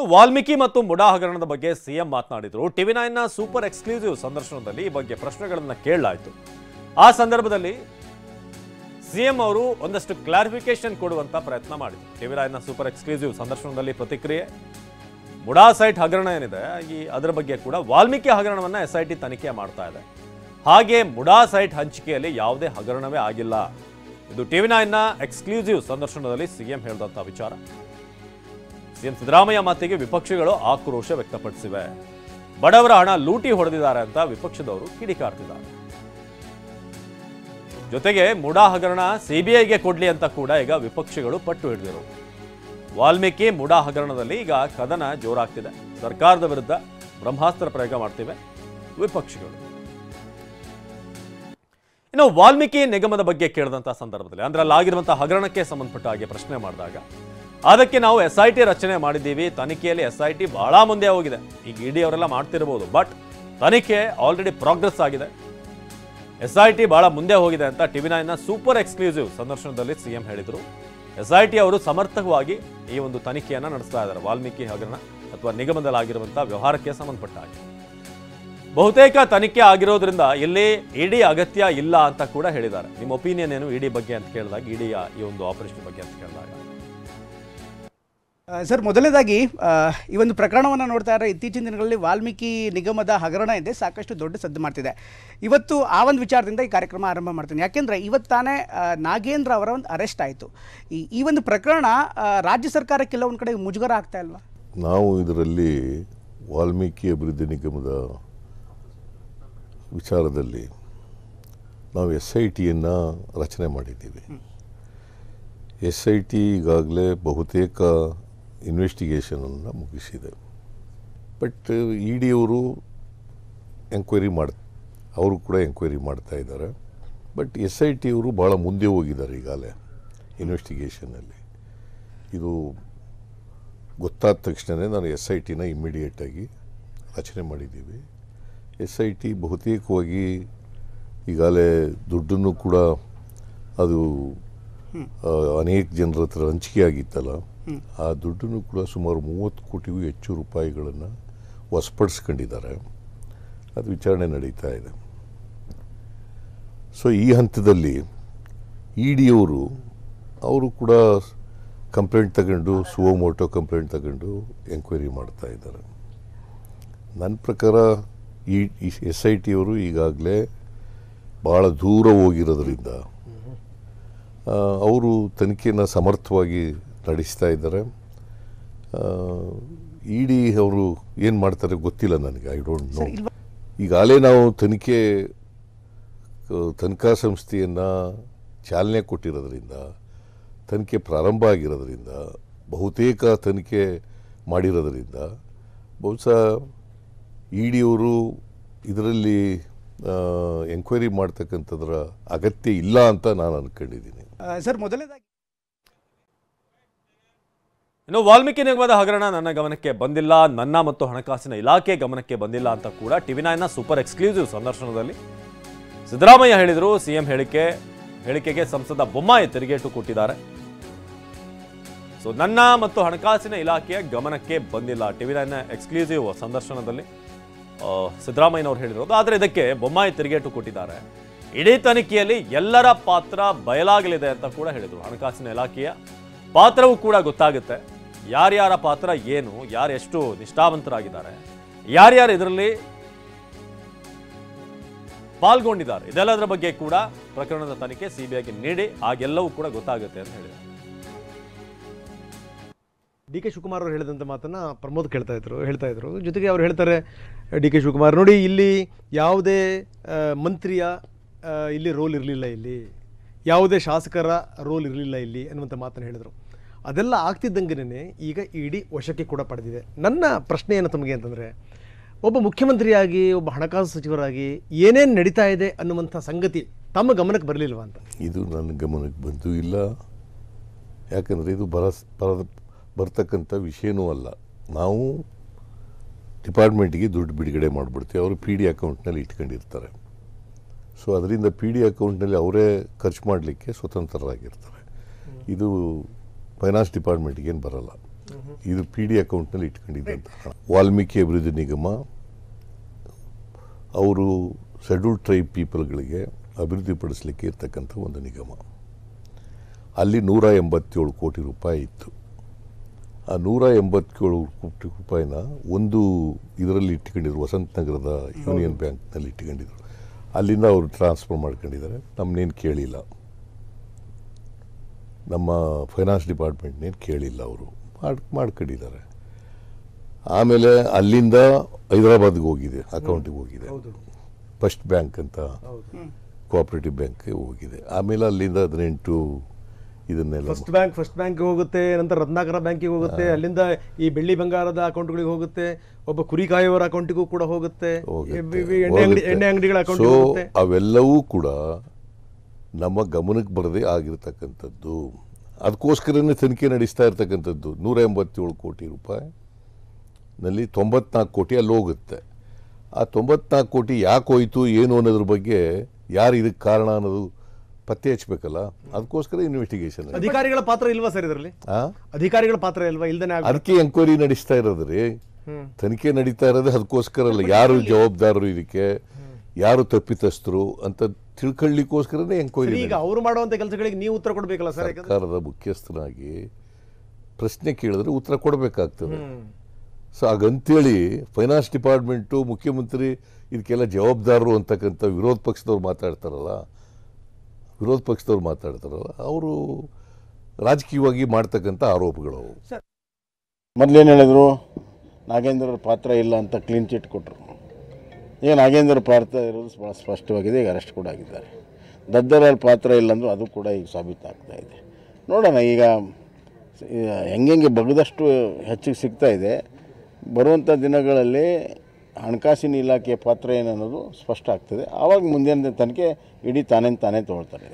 ಇನ್ನು ವಾಲ್ಮೀಕಿ ಮತ್ತು ಮುಡಾ ಹಗರಣದ ಬಗ್ಗೆ ಸಿಎಂ ಮಾತನಾಡಿದರು. ಟಿವಿ 9ನ ಸೂಪರ್ ಎಕ್ಸ್ಕ್ಲೂಸಿವ್ ಸಂದರ್ಶನದಲ್ಲಿ ಈ ಬಗ್ಗೆ ಪ್ರಶ್ನೆಗಳನ್ನು ಕೇಳಲಾಯಿತು. ಆ ಸಂದರ್ಭದಲ್ಲಿ ಸಿಎಂ ಅವರು ಒಂದಷ್ಟು ಕ್ಲಾರಿಫಿಕೇಶನ್ ಕೊಡುವಂತ ಪ್ರಯತ್ನ ಮಾಡಿದರು. ಟಿವಿ 9ನ ಸೂಪರ್ ಎಕ್ಸ್ಕ್ಲೂಸಿವ್ ಸಂದರ್ಶನದಲ್ಲಿ ಪ್ರತಿಕ್ರಿಯೆ. ಮುಡಾ ಸೈಟ್ ಹಗರಣ ಏನಿದೆ ಅದರ ಬಗ್ಗೆ ಕೂಡ ವಾಲ್ಮೀಕಿ ಹಗರಣವನ್ನ SIT ತನಿಖೆ ಮಾಡ್ತಾ ಇದೆ. ಹಾಗೆ ಮುಡಾ ಸೈಟ್ ಹಂಚಿಕೆಯಲ್ಲಿ ಯಾವುದೇ ಹಗರಣವೇ ಆಗಿಲ್ಲ. ಇದು ಟಿವಿ 9ನ ಎಕ್ಸ್ಕ್ಲೂಸಿವ್ ಸಂದರ್ಶನದಲ್ಲಿ ಸಿಎಂ ಹೇಳಿದಂತ ವಿಚಾರ. ಸಿಎಂ ಸಿದ್ದರಾಮಯ್ಯ ಮಾತಿಗೆ ವಿಪಕ್ಷಗಳು ಆಕ್ರೋಶ ವ್ಯಕ್ತಪಡಿಸಿವೆ. ಬಡವರ ಹಣ ಲೂಟಿ ಹೊಡೆದಿದ್ದಾರೆ ಅಂತ ವಿಪಕ್ಷದವರು ಕಿಡಿಕಾರ್ತಿದ್ದಾರೆ. ಜೊತೆಗೆ ಮುಡಾ ಹಗರಣ CBIಗೆ ಕೊಡ್ಲಿ ಅಂತ ಕೂಡ ಈಗ ವಿಪಕ್ಷಗಳು ಪಟ್ಟು ಹಿಡಿದಿರು. ವಾಲ್ಮೀಕಿ ಮುಡಾ ಹಗರಣದಲ್ಲಿ ಈಗ ಕದನ ಜೋರಾಗ್ತಿದೆ. ಸರ್ಕಾರದ ವಿರುದ್ಧ ಬ್ರಹ್ಮಾಸ್ತ್ರ ಪ್ರಯೋಗ ಮಾಡ್ತಿವೆ ವಿಪಕ್ಷಗಳು. ಇನ್ನು ವಾಲ್ಮೀಕಿ ನಿಗಮದ ಬಗ್ಗೆ ಕೇಳಿದಂತಹ ಸಂದರ್ಭದಲ್ಲಿ ಅಂದ್ರೆ ಅಲ್ಲಾಗಿರುವಂತಹ ಹಗರಣಕ್ಕೆ ಸಂಬಂಧಪಟ್ಟ ಹಾಗೆ ಪ್ರಶ್ನೆ ಮಾಡಿದಾಗ ಅದಕ್ಕೆ ನಾವು SIT ರಚನೆ ಮಾಡಿದ್ದೀವಿ, ತನಿಖೆಯಲ್ಲಿ SIT ಬಹಳ ಮುಂದೆ ಹೋಗಿದೆ. ಈಗ ED ಅವರೆಲ್ಲ ಮಾಡ್ತಿರಬಹುದು, ಬಟ್ ತನಿಖೆ ಆಲ್ರೆಡಿ ಪ್ರೋಗ್ರೆಸ್ ಆಗಿದೆ. SIT ಬಹಳ ಮುಂದೆ ಹೋಗಿದೆ ಅಂತ ಟಿವಿ 9ನ ಸೂಪರ್ ಎಕ್ಸ್ಕ್ಲೂಸಿವ್ ಸಂದರ್ಶನದಲ್ಲಿ ಸಿಎಂ ಹೇಳಿದರು. SIT ಅವರು ಸಮರ್ಥವಾಗಿ ಈ ಒಂದು ತನಿಖೆಯನ್ನ ನಡೆಸ್ತಾ ಇದ್ದಾರೆ. ವಾಲ್ಮೀಕಿ ಹಗರಣ ಅಥವಾ ನಿಗಮದಲ್ಲಾಗಿರುವಂತಹ ವ್ಯವಹಾರಕ್ಕೆ ಸಂಬಂಧಪಟ್ಟ ಹಾಗೆ ಬಹುತೇಕ ತನಿಖೆ ಆಗಿರೋದ್ರಿಂದ ಇಲ್ಲಿ ED ಅಗತ್ಯ ಇಲ್ಲ ಅಂತ ಕೂಡ ಹೇಳಿದ್ದಾರೆ. ನಿಮ್ಮ ಒಪಿನಿಯನ್ ಏನು ED ಬಗ್ಗೆ ಅಂತ ಕೇಳಿದಾಗ, ED ಈ ಒಂದು ಆಪರೇಷನ್ ಬಗ್ಗೆ ಅಂತ ಕೇಳಿದಾಗ? ಸರ್, ಮೊದಲನೇದಾಗಿ ಈ ಒಂದು ಪ್ರಕರಣವನ್ನು ನೋಡ್ತಾ ಇರೋ ಇತ್ತೀಚಿನ ದಿನಗಳಲ್ಲಿ ವಾಲ್ಮೀಕಿ ನಿಗಮದ ಹಗರಣ ಇದೆ ಸಾಕಷ್ಟು ದೊಡ್ಡ ಸದ್ದು ಮಾಡ್ತಿದೆ. ಇವತ್ತು ಆ ಒಂದು ವಿಚಾರದಿಂದ ಈ ಕಾರ್ಯಕ್ರಮ ಆರಂಭ ಮಾಡ್ತೀನಿ. ಯಾಕೆಂದರೆ ಇವತ್ತಾನೇ ನಾಗೇಂದ್ರ ಅವರ ಒಂದು ಅರೆಸ್ಟ್ ಆಯಿತು. ಈ ಒಂದು ಪ್ರಕರಣ ರಾಜ್ಯ ಸರ್ಕಾರಕ್ಕೆ ಕೆಲವೊಂದು ಕಡೆ ಮುಜುಗರ ಆಗ್ತಾ ಇಲ್ವಾ? ನಾವು ಇದರಲ್ಲಿ ವಾಲ್ಮೀಕಿ ಅಭಿವೃದ್ಧಿ ನಿಗಮದ ವಿಚಾರದಲ್ಲಿ ನಾವು SITಯನ್ನು ರಚನೆ ಮಾಡಿದ್ದೀವಿ. SIT ಈಗಾಗಲೇ ಬಹುತೇಕ ಇನ್ವೆಸ್ಟಿಗೇಷನನ್ನು ಮುಗಿಸಿದೆ. ಬಟ್ ED ಅವರು ಅವರು ಕೂಡ ಎಂಕ್ವೈರಿ ಮಾಡ್ತಾ ಇದ್ದಾರೆ. ಬಟ್ SIT ಅವರು ಭಾಳ ಮುಂದೆ ಹೋಗಿದ್ದಾರೆ ಈಗಾಗಲೇ ಇನ್ವೆಸ್ಟಿಗೇಷನಲ್ಲಿ. ಇದು ಗೊತ್ತಾದ ತಕ್ಷಣವೇ ನಾನು SITನ ಇಮ್ಮಿಡಿಯೇಟಾಗಿ ರಚನೆ ಮಾಡಿದ್ದೀವಿ. SIT ಬಹುತೇಕವಾಗಿ ಈಗಾಗಲೇ ದುಡ್ಡನ್ನು ಕೂಡ ಅದು ಅನೇಕ ಜನರ ಹತ್ರ ಹಂಚಿಕೆ ಆಗಿತ್ತಲ್ಲ, ಆ ದುಡ್ಡನ್ನು ಕೂಡ ಸುಮಾರು 30 ಕೋಟಿಗೂ ಹೆಚ್ಚು ರೂಪಾಯಿಗಳನ್ನು ವಶಪಡಿಸ್ಕೊಂಡಿದ್ದಾರೆ. ಅದು ವಿಚಾರಣೆ ನಡೀತಾ ಇದೆ. ಸೊ ಈ ಹಂತದಲ್ಲಿ ED ಅವರು ಕೂಡ ಕಂಪ್ಲೇಂಟ್ ತಗೊಂಡು ಸುವೋಮೋಟೋ ಕಂಪ್ಲೇಂಟ್ ತಗೊಂಡು ಎಂಕ್ವೈರಿ ಮಾಡ್ತಾ ಇದ್ದಾರೆ. ನನ್ನ ಪ್ರಕಾರ ಈ SIT ಅವರು ಈಗಾಗಲೇ ಭಾಳ ದೂರ ಹೋಗಿರೋದ್ರಿಂದ ಅವರು ತನಿಖೆಯನ್ನು ಸಮರ್ಥವಾಗಿ ನಡೆಸ್ತಾ ಇದ್ದಾರೆ. ED ಅವರು ಏನು ಮಾಡ್ತಾರೆ ಗೊತ್ತಿಲ್ಲ ನನಗೆ, ಐ ಡೋಂಟ್ ನೋ. ಈಗಾಗಲೇ ನಾವು ತನಿಖಾ ಸಂಸ್ಥೆಯನ್ನು ಚಾಲನೆ ಕೊಟ್ಟಿರೋದ್ರಿಂದ, ತನಿಖೆ ಪ್ರಾರಂಭ ಆಗಿರೋದ್ರಿಂದ, ಬಹುತೇಕ ತನಿಖೆ ಮಾಡಿರೋದ್ರಿಂದ ಬಹುಶಃ ED ಅವರು ಇದರಲ್ಲಿ ಎಂಕ್ವೈರಿ ಮಾಡ್ತಕ್ಕಂಥದ್ರ ಅಗತ್ಯ ಇಲ್ಲ ಅಂತ ನಾನು ಅಂದ್ಕೊಂಡಿದ್ದೀನಿ. ಸರ್, ಮೊದಲನೇದಾಗಿ ಇನ್ನು ವಾಲ್ಮೀಕಿ ನಿಗಮದ ಹಗರಣ ನನ್ನ ಗಮನಕ್ಕೆ ಬಂದಿಲ್ಲ, ನನ್ನ ಮತ್ತು ಹಣಕಾಸಿನ ಇಲಾಖೆ ಗಮನಕ್ಕೆ ಬಂದಿಲ್ಲ ಅಂತ ಕೂಡ ಟಿವಿ 9ನ ಸೂಪರ್ ಎಕ್ಸ್ಕ್ಲೂಸಿವ್ ಸಂದರ್ಶನದಲ್ಲಿ ಸಿದ್ದರಾಮಯ್ಯ ಹೇಳಿದರು. ಸಿಎಂ ಹೇಳಿಕೆಗೆ ಸಂಸದ ಬೊಮ್ಮಾಯಿ ತಿರುಗೇಟು ಕೊಟ್ಟಿದ್ದಾರೆ. ಸೊ ನನ್ನ ಮತ್ತು ಹಣಕಾಸಿನ ಇಲಾಖೆಯ ಗಮನಕ್ಕೆ ಬಂದಿಲ್ಲ, ಟಿವಿ 9ನ ಎಕ್ಸ್ಕ್ಲೂಸಿವ್ ಸಂದರ್ಶನದಲ್ಲಿ ಸಿದ್ದರಾಮಯ್ಯನವರು ಹೇಳಿರೋದು. ಆದರೆ ಇದಕ್ಕೆ ಬೊಮ್ಮಾಯಿ ತಿರುಗೇಟು ಕೊಟ್ಟಿದ್ದಾರೆ. ಇಡೀ ತನಿಖೆಯಲ್ಲಿ ಎಲ್ಲರ ಪಾತ್ರ ಬಯಲಾಗಲಿದೆ ಅಂತ ಕೂಡ ಹೇಳಿದರು. ಹಣಕಾಸಿನ ಇಲಾಖೆಯ ಪಾತ್ರವೂ ಕೂಡ ಗೊತ್ತಾಗುತ್ತೆ, ಯಾರ್ಯಾರ ಪಾತ್ರ ಏನು, ಯಾರು ಎಷ್ಟು ನಿಷ್ಠಾವಂತರಾಗಿದ್ದಾರೆ, ಯಾರ್ಯಾರು ಇದರಲ್ಲಿ ಪಾಲ್ಗೊಂಡಿದ್ದಾರೆ, ಇದೆಲ್ಲದರ ಬಗ್ಗೆ ಕೂಡ ಪ್ರಕರಣದ ತನಿಖೆ CBIಗೆ ನೀಡಿ ಹಾಗೆಲ್ಲವೂ ಕೂಡ ಗೊತ್ತಾಗುತ್ತೆ ಅಂತ ಹೇಳಿದ್ದಾರೆ. DK ಶಿವಕುಮಾರ್ ಅವರು ಹೇಳಿದಂಥ ಮಾತನ್ನು ಪ್ರಮೋದ್ ಹೇಳ್ತಾ ಇದ್ರು. ಜೊತೆಗೆ ಅವ್ರು ಹೇಳ್ತಾರೆ, DK ಶಿವಕುಮಾರ್ ನೋಡಿ, ಇಲ್ಲಿ ಯಾವುದೇ ಮಂತ್ರಿಯ ಇಲ್ಲಿ ರೋಲ್ ಇರಲಿಲ್ಲ, ಇಲ್ಲಿ ಯಾವುದೇ ಶಾಸಕರ ರೋಲ್ ಇರಲಿಲ್ಲ ಇಲ್ಲಿ ಅನ್ನುವಂಥ ಮಾತನ್ನು ಹೇಳಿದರು. ಅದೆಲ್ಲ ಆಗ್ತಿದ್ದಂಗೆ ಈಗ ED ವಶಕ್ಕೆ ಕೂಡ ಪಡೆದಿದೆ. ನನ್ನ ಪ್ರಶ್ನೆ ಏನು ತಮಗೆ ಅಂತಂದರೆ, ಒಬ್ಬ ಮುಖ್ಯಮಂತ್ರಿಯಾಗಿ, ಒಬ್ಬ ಹಣಕಾಸು ಸಚಿವರಾಗಿ ಏನೇನು ನಡೀತಾ ಇದೆ ಅನ್ನುವಂಥ ಸಂಗತಿ ತಮ್ಮ ಗಮನಕ್ಕೆ ಬರಲಿಲ್ವಾ ಅಂತ? ಇದು ನನ್ನ ಗಮನಕ್ಕೆ ಬಂದೂ ಇಲ್ಲ. ಯಾಕಂದರೆ ಇದು ಬರ್ತಕ್ಕಂಥ ವಿಷಯನೂ ಅಲ್ಲ. ನಾವು ಡಿಪಾರ್ಟ್ಮೆಂಟಿಗೆ ದುಡ್ಡು ಬಿಡುಗಡೆ ಮಾಡಿಬಿಡ್ತೀವಿ, ಅವರು PD ಅಕೌಂಟ್ನಲ್ಲಿ ಇಟ್ಕೊಂಡಿರ್ತಾರೆ. ಸೊ ಅದರಿಂದ PD ಅಕೌಂಟ್ನಲ್ಲಿ ಅವರೇ ಖರ್ಚು ಮಾಡಲಿಕ್ಕೆ ಸ್ವತಂತ್ರರಾಗಿರ್ತಾರೆ. ಇದು ಫೈನಾನ್ಸ್ ಡಿಪಾರ್ಟ್ಮೆಂಟ್ಗೇನು ಬರಲ್ಲ. ಇದು ಪಿ ಡಿ ಅಕೌಂಟ್ನಲ್ಲಿ ಇಟ್ಕೊಂಡಿದ್ದಂಥ ಹಣ. ವಾಲ್ಮೀಕಿ ಅಭಿವೃದ್ಧಿ ನಿಗಮ ಅವರು ಶೆಡ್ಯೂಲ್ ಟ್ರೈಬ್ ಪೀಪಲ್ಗಳಿಗೆ ಅಭಿವೃದ್ಧಿಪಡಿಸಲಿಕ್ಕೆ ಇರ್ತಕ್ಕಂಥ ಒಂದು ನಿಗಮ. ಅಲ್ಲಿ 187 ಕೋಟಿ ರೂಪಾಯಿ ಇತ್ತು. ಆ 187 ಕೋಟಿ ರೂಪಾಯಿನ ಒಂದು ಇದರಲ್ಲಿ ಇಟ್ಕೊಂಡಿದ್ರು, ವಸಂತ ನಗರದ ಯೂನಿಯನ್ ಬ್ಯಾಂಕ್ನಲ್ಲಿ ಇಟ್ಕೊಂಡಿದ್ರು. ಅಲ್ಲಿಂದ ಅವರು ಟ್ರಾನ್ಸ್ಫರ್ ಮಾಡ್ಕೊಂಡಿದ್ದಾರೆ. ನಮ್ಮನ್ನೇನು ಕೇಳಿಲ್ಲ, ನಮ್ಮ ಫೈನಾನ್ಸ್ ಡಿಪಾರ್ಟ್ಮೆಂಟ್ನೇನು ಕೇಳಿಲ್ಲ, ಅವರು ಮಾಡ್ಕೊಂಡಿದ್ದಾರೆ. ಆಮೇಲೆ ಅಲ್ಲಿಂದ ಹೈದರಾಬಾದ್ಗೆ ಹೋಗಿದೆ, ಅಕೌಂಟಿಗೆ ಹೋಗಿದೆ. ಫಸ್ಟ್ ಬ್ಯಾಂಕ್ ಅಂತ ಕೋಆಪರೇಟಿವ್ ಬ್ಯಾಂಕ್ಗೆ ಹೋಗಿದೆ. ಆಮೇಲೆ ಅಲ್ಲಿಂದ 18 ಇದನ್ನೆಲ್ಲ ಫಸ್ಟ್ ಬ್ಯಾಂಕ್ ಹೋಗುತ್ತೆ, ನಂತರ ರತ್ನಾಕರ ಬ್ಯಾಂಕಿಗೆ ಹೋಗುತ್ತೆ, ಅಲ್ಲಿಂದ ಈ ಬೆಳ್ಳಿ ಬಂಗಾರದ ಅಕೌಂಟ್ಗಳಿಗೆ ಹೋಗುತ್ತೆ, ಒಬ್ಬ ಕುರಿ ಕಾಯುವವರ ಅಕೌಂಟಿಗೂ ಕೂಡ ಹೋಗುತ್ತೆ, ಎಣ್ಣೆ ಅಂಗಡಿಗಳ ಅಕೌಂಟ್ ಹೋಗುತ್ತೆ. ಅವೆಲ್ಲವೂ ಕೂಡ ನಮ್ಮ ಗಮನಕ್ಕೆ ಬರದೇ ಆಗಿರ್ತಕ್ಕಂಥದ್ದು. ಅದಕ್ಕೋಸ್ಕರನೇ ತನಿಖೆ ನಡೆಸ್ತಾ ಇರ್ತಕ್ಕಂಥದ್ದು. 187 ಕೋಟಿ ರೂಪಾಯಿ ನಲ್ಲಿ 94 ಕೋಟಿ ಅಲ್ಲಿ ಹೋಗುತ್ತೆ. ಆ 94 ಕೋಟಿ ಯಾಕೆ ಹೋಯ್ತು ಏನು ಅನ್ನೋದ್ರ ಬಗ್ಗೆ ಯಾರು ಇದಕ್ಕೆ ಕಾರಣ ಅನ್ನೋದು ಪತ್ತೆ ಹಚ್ಚಬೇಕಲ್ಲ. ಅದಕ್ಕೋಸ್ಕರ ಇನ್ವೆಸ್ಟಿಗೇಷನ್. ಅಧಿಕಾರಿಗಳ ಪಾತ್ರ ಇಲ್ವಾ ಸರ್ ಇದರಲ್ಲಿ? ಅಧಿಕಾರಿಗಳ ಪಾತ್ರ ಇಲ್ವಾ? ಇಲ್ದೇನೆ ಅದಕ್ಕೆ ಎಂಕ್ವೈರಿ ನಡೆಸ್ತಾ ಇರೋದ್ರಿ, ತನಿಖೆ ನಡೀತಾ ಇರೋದೇ ಅದಕ್ಕೋಸ್ಕರ ಅಲ್ಲ. ಯಾರು ಜವಾಬ್ದಾರರು ಇದಕ್ಕೆ, ಯಾರು ತಪ್ಪಿತಸ್ಥರು ಅಂತ ತಿಳ್ಕೊಳ್ಳಿಕ್ಕೋಸ್ಕರನೇ ಎಂಕ್ವೈರಿ. ಈಗ ಅವರು ಮಾಡುವಂತ ಕೆಲಸಗಳಿಗೆ ನೀವು ಉತ್ತರ ಕೊಡಬೇಕಲ್ಲ ಸರ್. ಸರ್ಕಾರದ ಮುಖ್ಯಸ್ಥನಾಗಿ ಪ್ರಶ್ನೆ ಕೇಳಿದ್ರೆ ಉತ್ತರ ಕೊಡಬೇಕಾಗ್ತದೆ. ಸೊ ಹಾಗಂತೇಳಿ ಫೈನಾನ್ಸ್ ಡಿಪಾರ್ಟ್ಮೆಂಟು, ಮುಖ್ಯಮಂತ್ರಿ ಇದಕ್ಕೆಲ್ಲ ಜವಾಬ್ದಾರರು ಅಂತಕ್ಕಂಥ ವಿರೋಧ ಪಕ್ಷದವ್ರು ಮಾತಾಡ್ತಾರಲ್ಲ, ಅವರು ರಾಜಕೀಯವಾಗಿ ಮಾಡ್ತಕ್ಕಂಥ ಆರೋಪಗಳು. ಮೊದಲೇನು ಹೇಳಿದ್ರು, ನಾಗೇಂದ್ರ ಪಾತ್ರ ಇಲ್ಲ ಅಂತ ಕ್ಲೀನ್ ಚಿಟ್ ಕೊಟ್ಟರು. ಈಗ ನಾಗೇಂದ್ರ ಪಾತ್ರ ಇರೋದು ಭಾಳ ಸ್ಪಷ್ಟವಾಗಿದೆ. ಈಗ ಅರೆಸ್ಟ್ ಕೂಡ ಆಗಿದ್ದಾರೆ. ದದ್ದರ ಪಾತ್ರ ಇಲ್ಲ ಅಂದರೂ ಅದು ಕೂಡ ಈಗ ಸಾಬೀತಾಗ್ತಾ ಇದೆ. ನೋಡೋಣ, ಈಗ ಹೆಂಗೆ ಬಗ್ಗದಷ್ಟು ಹೆಚ್ಚಿಗೆ ಸಿಗ್ತಾ ಇದೆ. ಬರುವಂಥ ದಿನಗಳಲ್ಲಿ ಹಣಕಾಸಿನ ಇಲಾಖೆಯ ಪಾತ್ರ ಏನನ್ನೋದು ಸ್ಪಷ್ಟ ಆಗ್ತದೆ. ಆವಾಗ ಮುಂದಿನ ತನಿಖೆ ಇಡೀ ತಾನೇ ತೊಗೊಳ್ತಾರೆ.